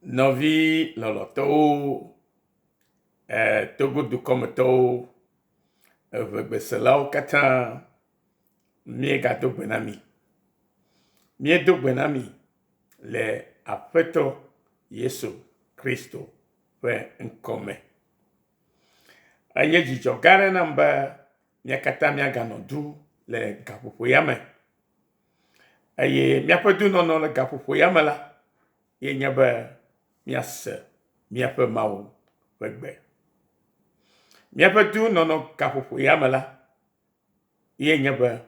Nɔvi lɔlɔtɔwo, Togo dukɔmetɔwo, evegbeselawo katã, míegado gbe na mi. Míedo gbe na mi le Aƒetɔ Yesu Kristo ƒe ŋkɔ me. Enye dzidzɔ gã aɖe nam be mía katã míaganɔ du le gaƒoƒo ya me. Eye míaƒe dunɔnɔ le gaƒoƒo ya me la, ye nye be míase míaƒe Mawu ƒe gbe. Míaƒe dunɔnɔ gaƒoƒo ya me la, ye nye be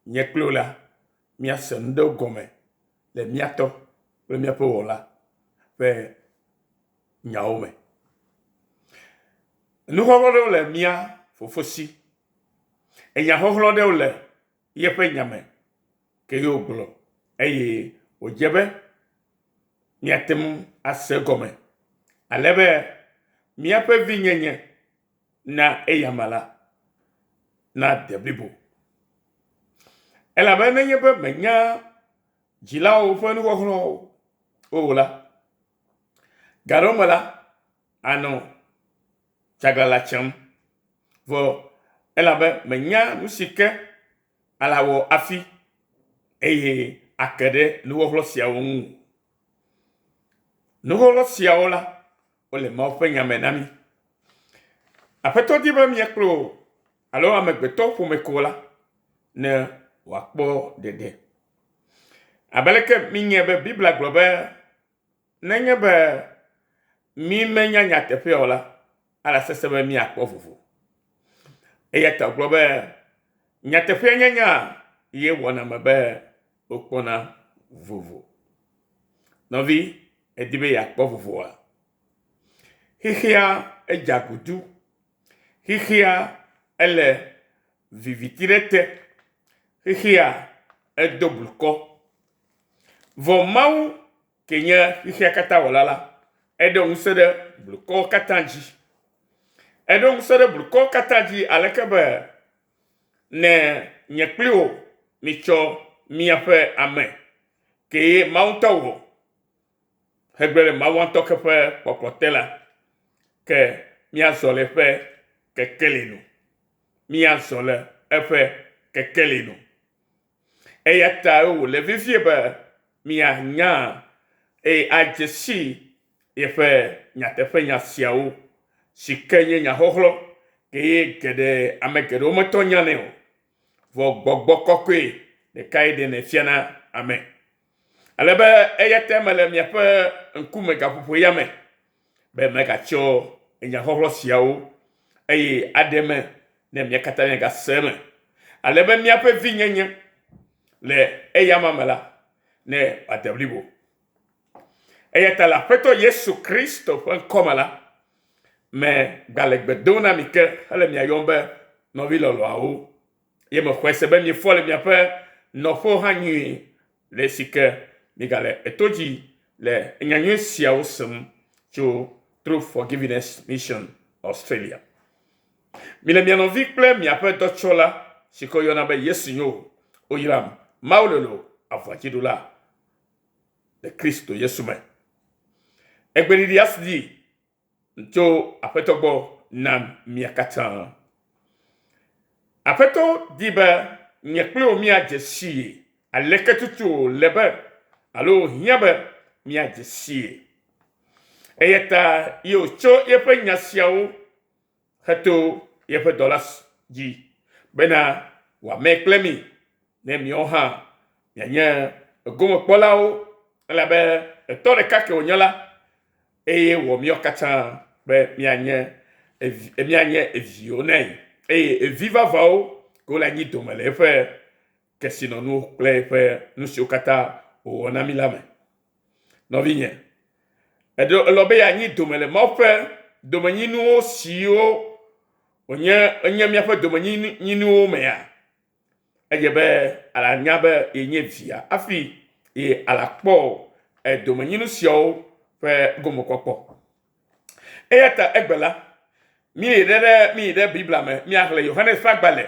nye kpli la míase nu ɖewo gɔme le míatɔ kple míaƒe wɔla ƒe nyawo me. Nuxɔxlɔ ɖewo le mía fofo si. Enyaxɔxlɔ ɖewo le yeƒe nya me ke yewo gblɔ eye wòdze be míate ŋu ase gɔme. Ale be míaƒe vinyenye na eyama la na de blibo. Elabe nenye be menya dzilawo ƒe nuxɔxlɔwo o la, gaɖewo me la, anɔ tsaglala tsem vɔ elabe menya nu si ke alawɔ afi eye ake ɖe nuxɔxlɔ siawo ŋu. Nuxɔxlɔ siawo la, wole Mawu ƒe nya me na mi. Aƒetɔ di be miekplo alo amegbetɔ ƒomeko la ne wòakpɔ dede. Abeleke minye be Biblia gblɔ be nenye be mi menya nyateƒea o la, ala sese be miakpɔ vovo. Eya ta gblɔ be nyateƒea nyanya ye wɔna me be wokpɔna vovo. Nɔvi, edi be yeakpɔ vovoa. Xixia edze agudu. Xixia ele viviti ɖe te. Xixia edo blukɔ. Vɔ Mawu ke nye xixia katã wɔla la, eɖo ŋusẽ ɖe blukɔwo katã dzi. Eɖo ŋusẽ ɖe blukɔwo katã dzi aleke be ne nye kpli wò mitsɔ míaƒe ame ke Mawu ŋutɔ wɔ hegblẽ ɖe Mawu ŋutɔ ke ƒe kpɔkplɔ te la, ke míazɔ le eƒe kekeli nu. Míazɔ le eƒe kekeli nu. Eya ta wòle vivie be mianya eye adze si yeƒe nyateƒe nya siawo si ke nye nyaxɔxlɔ ke ye geɖe ame geɖewo metɔ nyanɛ o. Vɔ gbɔgbɔ kɔkɔe ɖeka ye ɖe fiana ame. Ale be eya ta mele miaƒe ŋkume gaƒoƒo ya me be megatsɔ nyaxɔxlɔ siawo eye aɖe me ne mia katã miagase me. Ale be míaƒe vinyenye le eyama me la, ne wòade blibo. Eya ta le Aƒetɔ Yesu Kristo ƒe ŋkɔ me la, me gale gbe dom na mi ke hele miayɔm be nɔvi lɔlɔawo. Ye mexɔe se be miefɔ le miaƒe nɔƒewo hã nyuie le si ke migale eto dzi le nyanyui siawo sem tso True Forgiveness Mission Australia. Mi le mia nɔvi kple miaƒe dɔtsɔla si ke yɔna be Yesu nyo oyram Mawu lolo avɔdziɖola le Kristo Yesu me. Egbeɖiɖi asidi tso Aƒetɔ gbɔ na mia katã. Aƒetɔ di be nye kpli wò míadze sie aleke tutu le be alo hiã be míadze sie. Eya ta ye wòtsɔ yeƒe nya siawo heto yeƒe dɔla dzi bena wòame kple mi ne miawo hã mianye egomekpɔlawo elabe etɔ ɖeka ke wònye la, eye wɔ míawo katã be mianye eviwo nɛ eye evi vavawo ke wole anyi dome le eƒe kesinɔnuwo kple eƒe nu siwo katã wòwɔ na mi la me. Nɔvinye, elɔ be yeanyi dome le Mawu ƒe domenyinuwo siwo enye míaƒe domenyinuwo mea, edze be alanya be yenye via hafi ye alakpɔ domenyinu siawo ƒe gomekpɔkpɔ. Eya ta egbe la, mi yi ɖe Biblia me míaxlẽ Yohanes ƒe agbalẽ.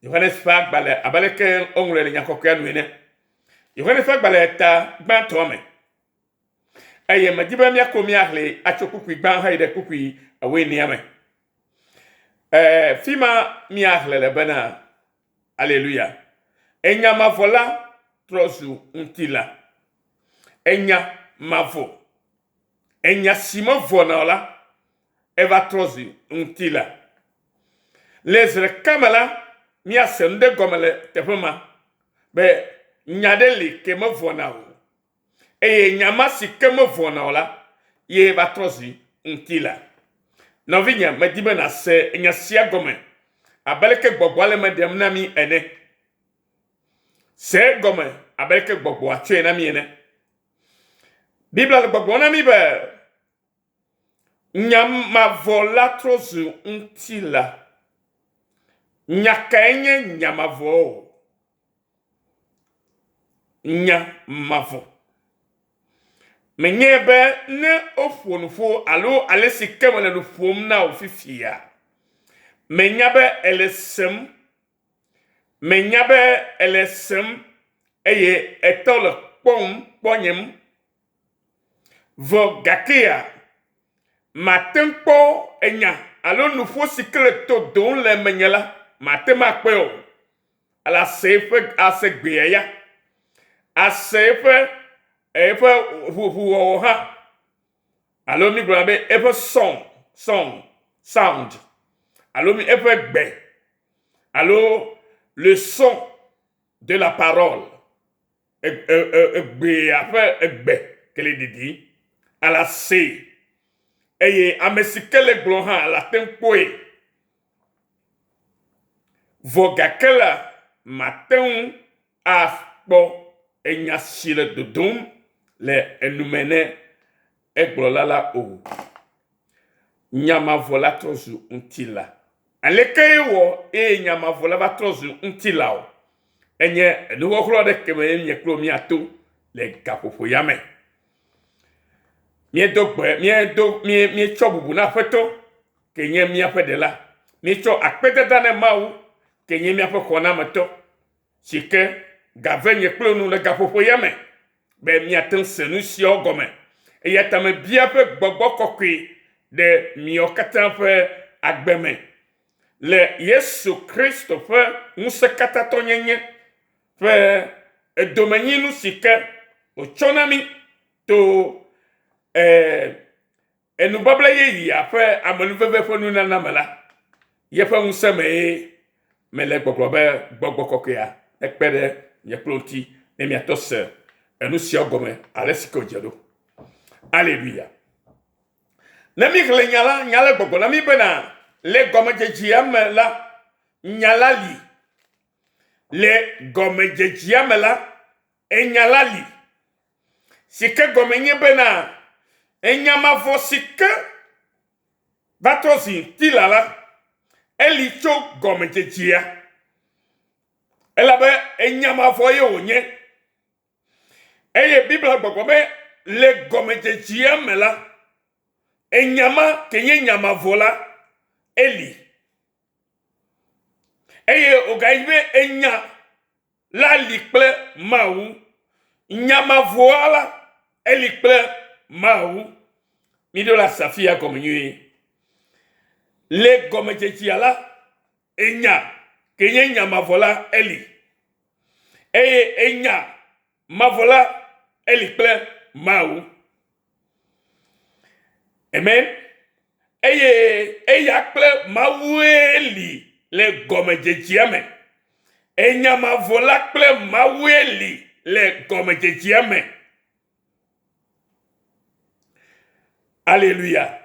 Yohanes ƒe agbalẽ abeleke woŋlɔe le nyakɔkɔea nu ene. Yohanes ƒe agbalẽ ta gbãtɔa me. eye madiba mia ko mi ahle achokukui gban ha ide kukui awe niame fima mi ahle le bana alléluia enya mavola trozu untila enya mavo enya simo vonola eva trozu untila lesre kamala mi asende gomele tefuma be nyadeli ke mo vonao nyama si ke mo vonola ye va trozu untila novinya medibe na se enya sia gome abeleke gbogbole medem na mi ene se gome abeleke gbogbo atwe na mi ene bibla le gbogbo na mi be nyama vola trozu untila nyaka enye nyamavo nyamavo menyebe ne ofuonfo alo alesi kemele no fuom na ofifia menyabe elesem eye etole ponyem vo gakia matempo enya alo nufo sikele to don le menyela matema peo ala sefe asegbeya asefe efe hu ha alo mi grabe efe sound alo mi efe gbe alo le son de la parole egbe kele didi ala se eye amesikele glonha ala tempoe vogakela matin afpo enya sile dodum le enumene eglolala o nyama vola trozu untila aleke wo nyama vola va trozu untila o enye nuwo kro de keme nye kro mi ato le kapofo yame mi chobubu na feto kenye mi afedela mi cho akpeteta ne mawu kenye mi afekona meto sike gavenye klonu le kapofo yame be mi aten senu si ogome eyatame bia fe gbogbo kokwi de mi okatan fe agbeme le Yesu Kristo fe musekata tonyenye fe edomenyinu sike ochonami to enubabla ye ya fe amanuveve fo nu na mala ye fe museme mele gbogbo kokya ekpede ye ploti ne mi atose enu si ogome alesiko jedo alléluia na mi nyala gbogbo na mi bena le gome jejiam la nyalali le gome jejiam la enyalali sike gome nye bena enyamavo sike vatrozi tilala elicho gome jejia elabe enyamavo ye onye eye bibla gbogbo be le gome jejia mela enyama kenye nyamavo la eli eye ogaibe enya la likple mawu nyamavo ala elikple mawu mido la safia comme nuit le gome la enya kenye nyamavola eli eye enya mavola elikple mawu amen eye akple mawu eli le gome me enya mavola kple mawu eli le gome me alléluia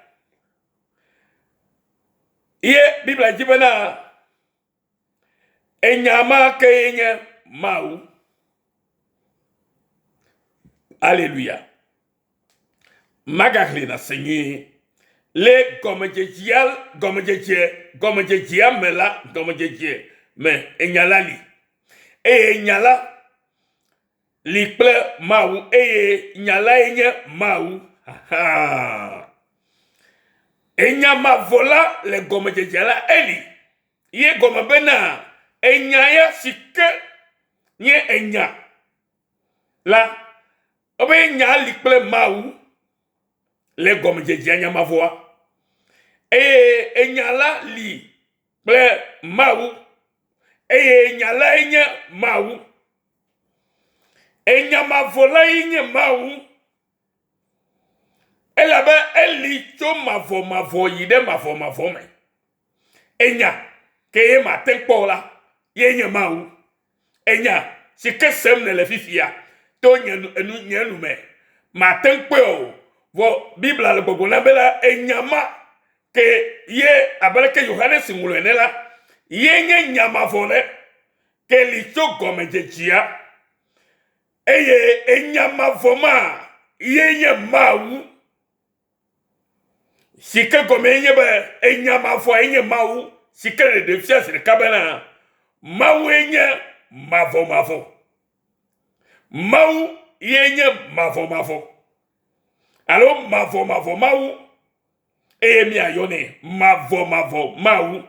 ye bibla jibana enyama kenye mawu alléluia magahli na seigneur le gomejejial mela gomejeje me enyalali enyala likple mawu nyala enye mawu enyama vola le gomejejiala eli ye gome bena enya ya sike nye enya la obe enya likple mawu le gomedjedzia nyamavoa eye enyala li kple mawu eye enyala enye mawu enyamavola enye mawu elabe eli tso mavo yi de mavo me enya ke ye matekpo la ye nye mawu enya si ke sem ne le fifia to nyenu me matekpo o vo bibla le gbogbo na bela enyama ke ye abele ke Yohanes ngulu enela ye nye nyamavo le ke li tso gomedjedzia eye enyamavo ma ye nye mawu sike gome enye be enyamavo enye mawu sike le defiance de kabena mawu enye mavo mawu yenye mavo alo mavo mawu eye mi ayone mavo mawu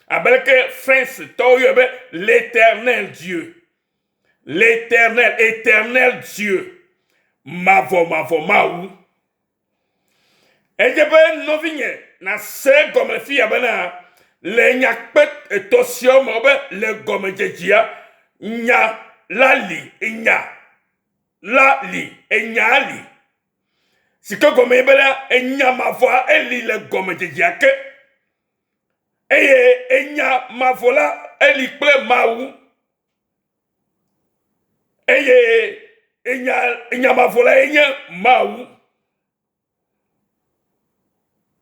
abelke France toyo be l'éternel Dieu éternel Dieu mavo mawu ejebe novinye na se gome fi abena le nyakpet etosio mobe le gomedjedzia nya lali li sike gome bela enya mavoa eli le gomedjedzia ke eye enya mavola eli kple mawu eye enya mavola enye mawu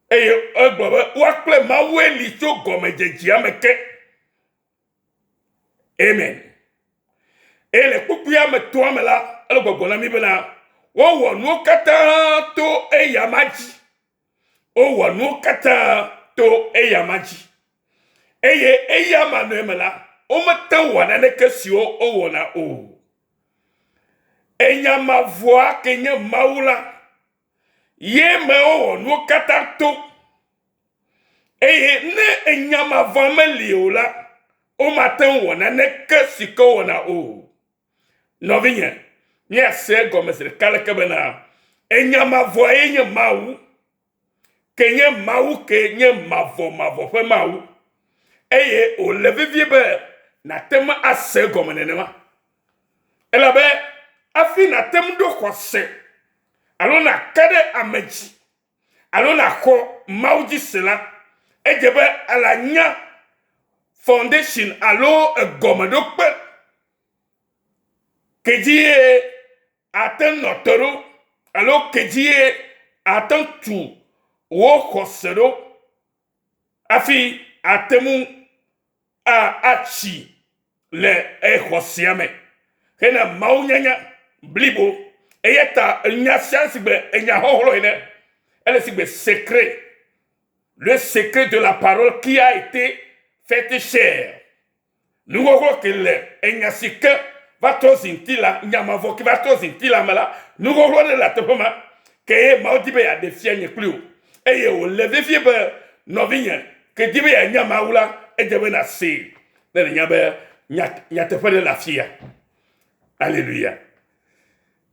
eye egbobe wakple mawu eli tso gomedjedzia me ke amen ele kpukpuya me toa me la ele gbogbo na mi bena wo wo nu kata to eyamaji o wo nu kata to eyamaji eye eyama no me la o meta wo na ne kesio o wo na o enyamavoa kenye maula ye me o wo nu kata to eye ne enyamavoa me liola o maten wo na ne kesiko wo na o novinye ni ase gomesre kale kebena enyamavoa enye mawu kenye mawu kenye mavo fe mawu eye o levivie be na tem ase gomenenema elabe afi na tem do kwose alo na kade ameji alo na ko mawji sela ejebe alanya foundation alo gomedo pe kejie aten notoro alo kejie aten tu wo khosero afi atemu a achi le khosiame hena maunyanya blibo eyeta nya science be enya hoholo ene elle sigbe secret le secret de la parole qui a été faite chair nous voyons que le enya sike va tozintila nyamavo ki va tozintila mala nous voyons de la topoma que maudibe ya defie plus eye o leve fie be novinya que dibe ya nyamaula ejebe na se le nyabe nyatefe de la fia alléluia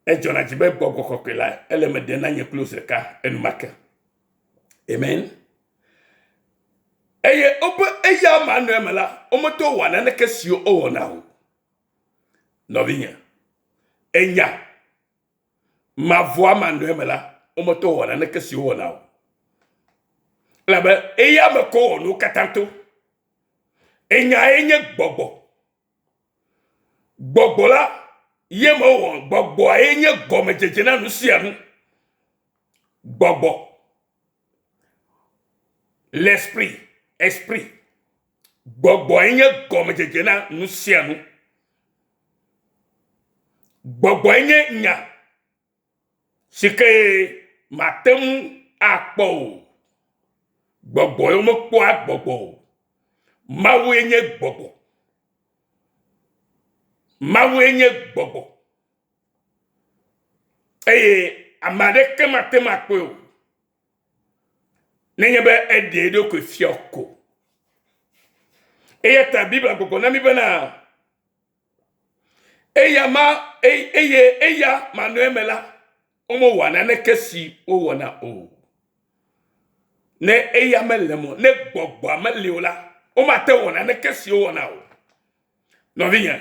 et Jonah jibe bogo kokela ele me dena nye close ka enumaka amen eye obo eya manu emela omoto wana ne kesio o wona ho novinya enya ma voix manu emela omoto wana ne kesio o wona ho labe eya me ko no katanto enya enye gbogbo la yemo won gbogbo enye gomedjeje na nu sianu gbogbo l'esprit gbogbo enye gomedjeje na nu sianu gbogbo enye nya sike matem akpo gbogbo yo mo po agbogbo mawu enye gbogbo eye amade kematem akpo nenyebe ededo ko fioko eye ta bible gbogbo na mi bena eya manu emela omo wana ne kesi o wona o ne eya melemo ne gbogbo ameliola o ma te wona ne kesi o wona o no vinya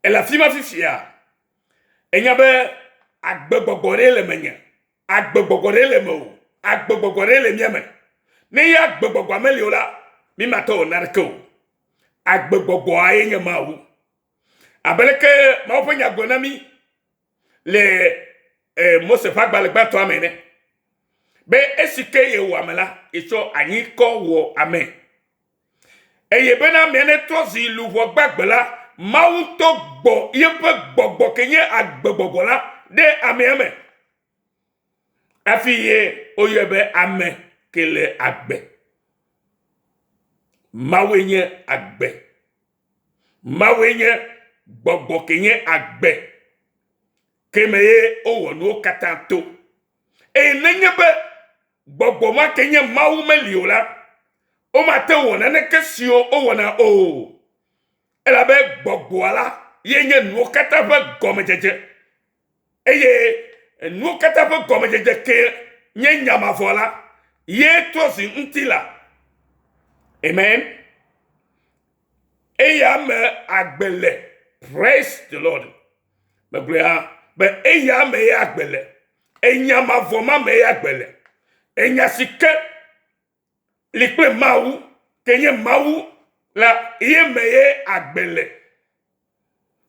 e la fima fifia enya be agbegbogore le menya agbegbogore le mo agbegbogore le mieme ne ya agbegbogbo ameliola mi ma te wona ko agbegbogbo ayenye mawu abeleke ma oponya gonami le Mose fagbale gba to amene be esike ye wo amela iso anyi ko wo amen eye be na mene tozi lu wo gbagbela mawu to gbo ye pe gbogbo kenye agbogbo la de ameme afiye oyebe ame kele agbe mawenye agbe mawenye gbogbo kenye agbe kemeye owonu katanto e nenyebe gbogbo ma kenye mawu meliola o ma te wona ne kesio o wona o ela be gbogbo ala yenye nu kata be gomejeje eye nu kata be gomejeje ke nye nyama vola ye tozi ntila amen eya me agbele praise the Lord me gloria be eya me agbele enyama voma me agbele enya sike likpe mawu kenye mawu la ye meye agbele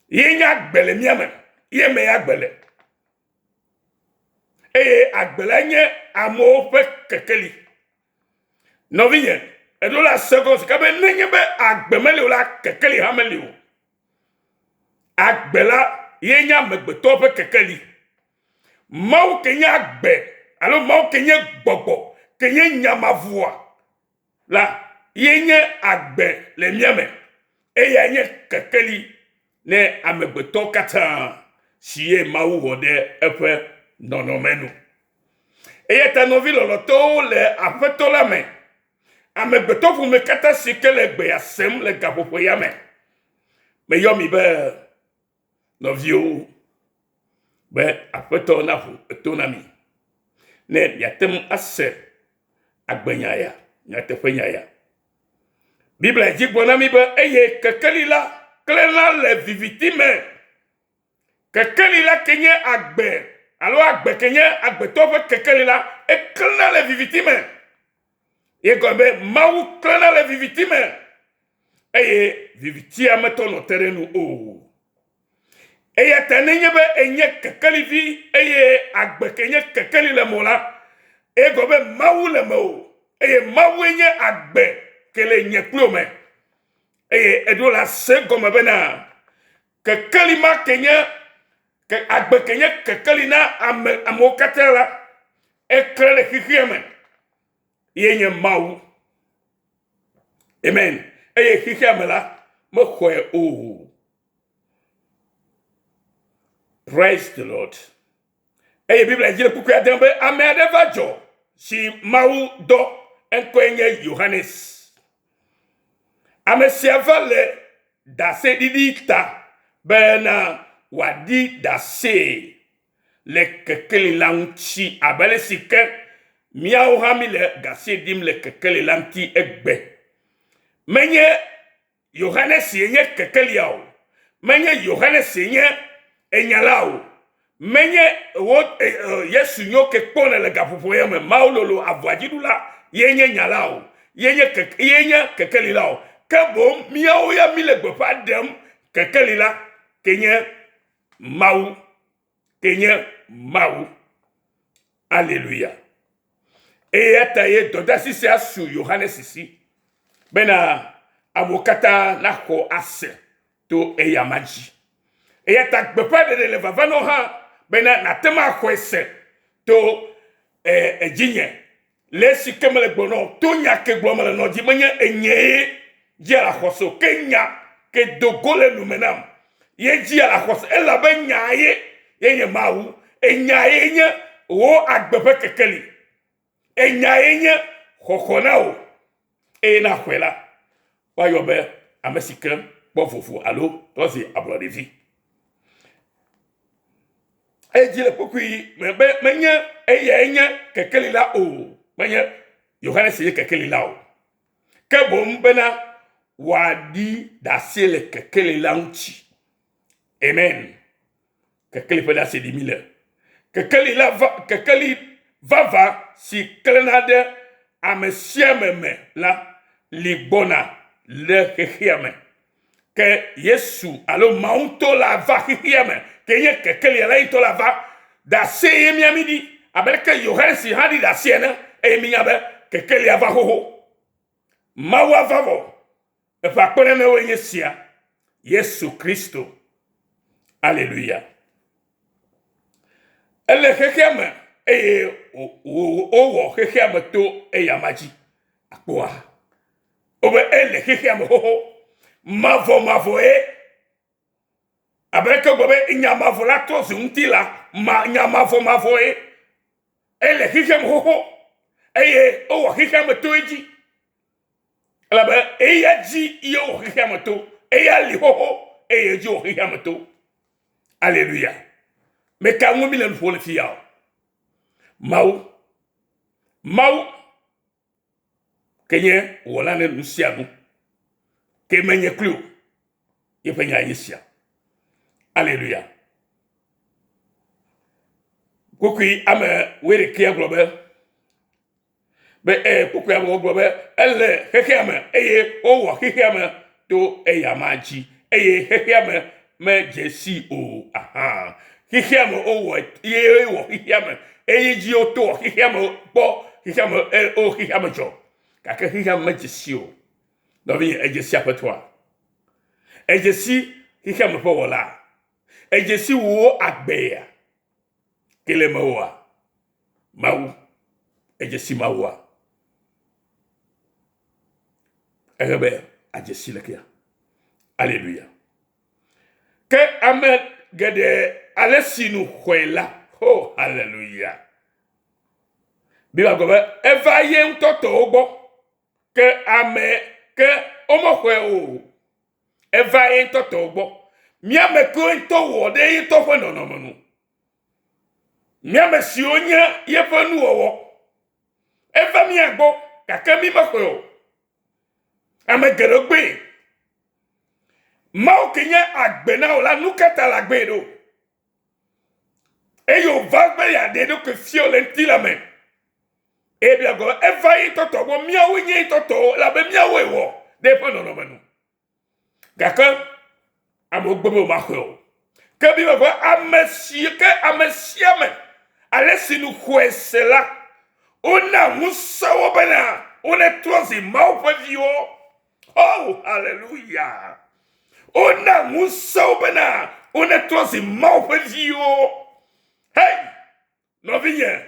ye nya agbele miame ye meye agbele eye agbele nye amo pe kekeli novinye edo la seconde kabe nenye be agbemeli la kekeli hameli o agbela ye nya megbeto pe kekeli mawu kenye agbe alo mawu kenye gbogbo kenye nyamavua la yenye agbe le miame eya nye kekeli ne amegbeto kata siye mawu hode epe nonomenu eye tanovi loloto le afeto la me amegbeto fu me kata sike le gbe yasem le gapopo ya me yomi be novio be afeto na fu etonami ne yatem ase agbenya ya nyatefenya ya Bible dit bonami be eye kekeli la klena le vivitime kekeli la kenye agbe alo agbe kenye agbe tofe kekeli la e klena le vivitime ye gombe mawu klena le vivitime eye vivitia metono terenu o eye tenenye be enye kekeli vi eye agbe kenye kekeli le mola e gombe mawu le mo eye mawu enye agbe kele nye plome eye edo la se gome bena kekeli ma kenye ke agbe kenye kekeli na amokatela ekrele hihieme yenye mawu amen eye hihieme la mo khoe o praise the Lord eye Bible jile puku adembe amedeva jo si mawu do enkoenye Yohannes amesiava le dase didita bena wadi dase le kekeli lanchi abele sike miao hami le gase dim le kekeli lanti egbe menye Yohannes yenye kekeli yao menye Yohannes yenye enyalao menye Yesu nyoke kpone le gapopo yame maulolo avwajidula yenye nyalao yenye kekeli lao kebo miao ya mile gbepa dem kekeli la kenye mawu Alléluia et ataye dodasi se asu Yohannes ici bena amokata na ko ase to eyamaji et ata gbepa de le vavano ha bena natema ko ese to ejinye lesi kemele gbono to nya ke glomele no di menye enye jela khoso kenya ke dogole numenam ye jela khoso ela ben nyaaye yenye mawu enyaye nye wo agbepe kekeli enyaye nye khokhonao na khwela wa yobe amesikem bofufu alo tozi abrodevi ejile pokui menye eye nye kekeli la o menye Yohane ye kekeli lao. Ke bombena wadi dasi le kekeli launchi. Amen. Kekeli peda se di mille. Kekeli vava si klenade amesiameme la ligbona le hehiame. Que Yesu alo maunto la va hehiame. Que ye kekeli la ito la va dasi ye miamidi. Abel ke Yohane si hadi dasi ene e minyabe kekeli ava hoho. Mawa vavo. E pa kwenene we yesia. Yesu Kristo. Alléluia. Elle hehiame eye owo hehiame to eyamaji. Akwa. Obe elle hehiame hoho. Mavo Abeke gobe inyamavo la to zuntila ma nyamavo ele hikem hoho eye o hikem to eji alabe eye ji yo hikem to eye li hoho eye ji o hikem to. Alléluia. Me ka ngumi len fo le fiya mau kenye wala ne nusiagu ke menye klu ye penya yesia. Alléluia. Kukui ame were kia globe. Be kukui ame globe. Elle hekiame eye owo hekiame to eyamaji. Eye hekiame me jesi o aha. Hekiame owo ye wo hekiame. Eye ji o to hekiame bo hekiame o hekiame jo. Kake hekiame me jesi o. Dovi ejesi apetwa. Ejesi hekiame po wala. Ejesi wo agbeya. Kele mawa. Mau. Ejesi mawa. Erebe ajesi lekia. Alléluia. Que amen gede alesinu kwela. Oh, alléluia. Biba gobe eva ye ntoto ogbo. Que ame que omokwe o. Eva ye ntoto ogbo. Miame ko into wo de into fo no no. Miame si onya ye fanu owo. Eva mi agbo kaka mi makwe. Ame gerogbe. Ma o kenya agbe na o la nukata la gbe do. E yo vagbe ya de do ke fio lenti la men. E bi ago eva yi toto bo mi awo nyi toto la be mi awo ewo. De fo no no. Kaka amogbo ma ho. Que bi va amesie que amesiame. Allez nous kwesela. Ona musawo bana. Ona trozi mau pavio. Oh, alléluia. Ona musawo bana. Ona trozi mau pavio. Hey! No vigne.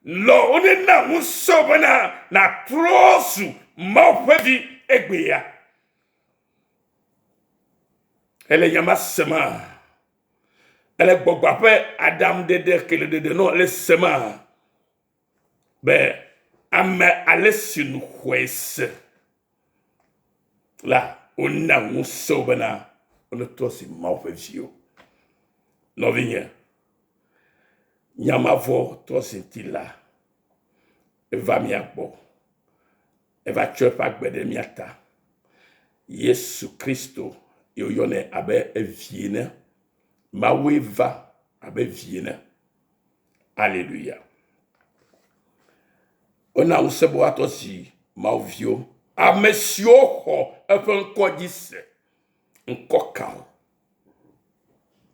Lo ona na musawo bana na trozu mau pavi egbeya. Elle yama sema. Elle gbogbo pe Adam dede kele dede no le sema. Be ame alesinu kwese. La ona muso bana ona tosi maufezio. No vigne. Yama vo tosi tila. Eva miakbo. Eva chopa gbede miata. Yesu Kristo yo yone abe eviene maweva abe viene. Alléluia. Ona usebo atosi mavio amesio ho efen kodise nkoka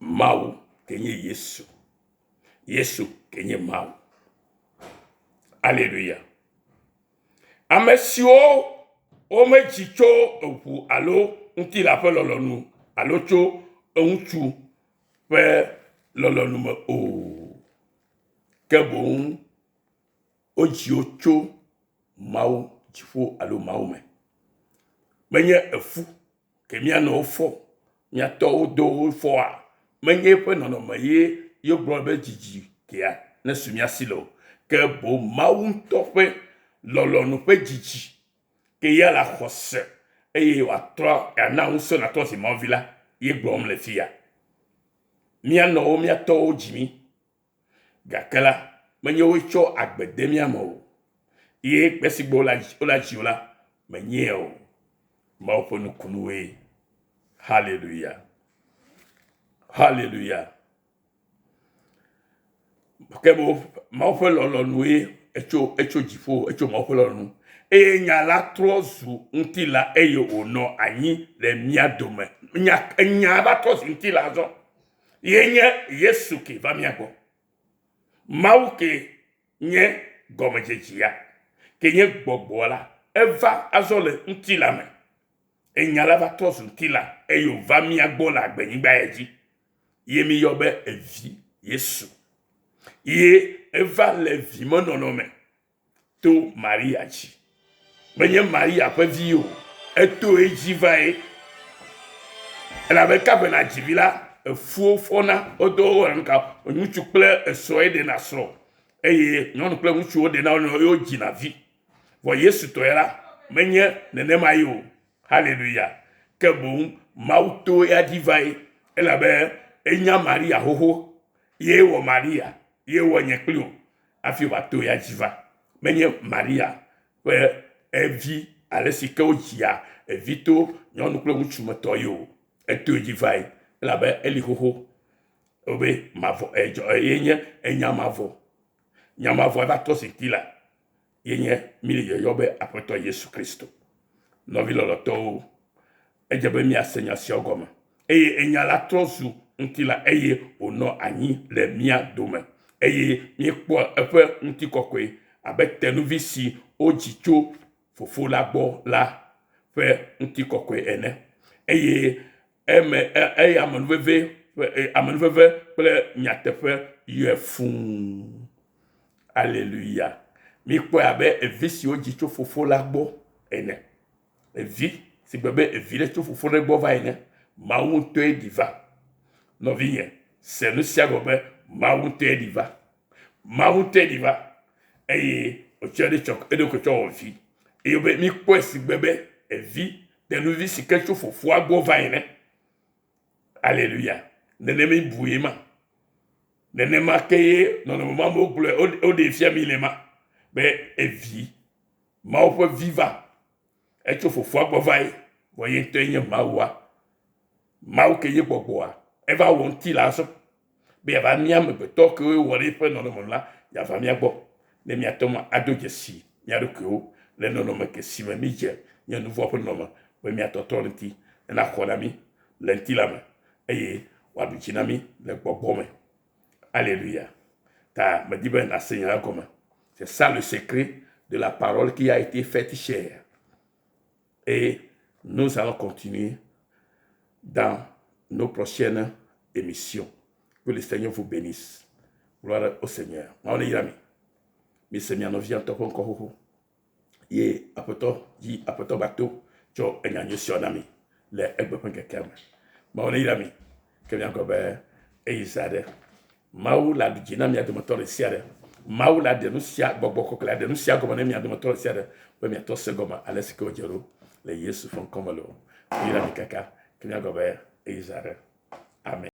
mau kenye Yesu kenye mau. Alléluia. Amesio o mechicho opu alo nti la fe lolonu alocho onchu fe lolonu me o kebon oji ocho mau jifo alo mau me menye efu kemia no fo mia to do fo a menye fe nono maye yo grobe jiji kia na sumia silo kebo mau to fe lolonu fe jiji ke ya la khose eye wa tro na unso na to si mon villa ye gbom le fia mia no mia to jimi gakala menye wo cho agbede mia mo ye besigbo la jiola menyeo maopo nukunuwe. Hallelujah. Hallelujah. Kebo maopo lolo nuwe echo jifo echo maopo lolo nu. E nyala trozu ntila eyo ono anyi le mia dome. Nyala trozu ntila zo. Yenye Yesu ki va miago. Mau ke nye gomejejia. Ke nye gbogbola. Eva azole ntila me. E nyala va trozu ntila eyo va miago la gbenyigba eji. Ye mi yobe evi Yesu. Ye eva le vi mononome. To Maria ji. Menye Maria pe vi yo. Eto eji va e. Elle avait qu'à na jivila fona odo wanka onyu kple soe de na so. Eye nyonu kple nchu de na yo jina vi. Vo Yesu to era menye nenema yo. Hallelujah. Que bon mauto ya divai. Elle avait enya Maria hoho. Ye wo Maria, ye wo nyeklo. Afi wa to ya jiva. Menye Maria we evi alesike ojia evito nyonu kple nchu meto yo. Eto divai la be eli hoho obe mavo yenye enyamavo nyamavo va to sitila yenye mili yobe apoto Yesu Kristo no vilolo to ejebe mi asenya si ogoma enyala trozu ntila eye ono anyi le mia dome mi kpo efe nti kokwe abe tenuvisi ojicho fofo la gbo la fe nti kokwe ene amenuveve ple nyatefe yefun. Alléluia. Mi kpo abe evisi oji tso fofo la gbo ene. Evi si bebe evi le tso fofo le gbo va ene. Mawu to ediva. No vinye. Se no sia gobe mawu to ediva. Mawu to ediva. Eye ochede chok edo ko cho ovi. Ebe mi kpo si bebe evi de nous visi quelque chose fofo agbo va ene. Alléluia. Nenemi bouima. Nenema keye non moment mo bleu o defia milema. Be evi. Ma o peut viva. E cho fofo agbo va e. Voye tenye mawa. Ma o keye gbogboa. E va wonti la so. Be va miam be to ke o wori pe non mo la. Ya va mi agbo. Ne mi atoma adojesi. Mi adoko le non me ke si me mi je. Nya nouveau pe non we mi atotorenti na konami lentilame eye wabuchinami le gbogome. Alléluia. Ta me dit ben enseignant comme c'est ça le secret de la parole qui a été faite chair. Et nous allons continuer dans nos prochaines émissions. Que le Seigneur vous bénisse. Gloire au Seigneur. On est yami. Mais Seigneur nous vient encore encore. Ye apoto bateau cho enyanyo sionami le egbepen kekem ma on irami kemya gobe eizade mawu la djina mi adomotor siade mawu la denusia gbogbo la denusia gobe mi adomotor siade we mi to segoma alesike ojero le Yesu fon komolo irami kaka kemya gobe eizade amen.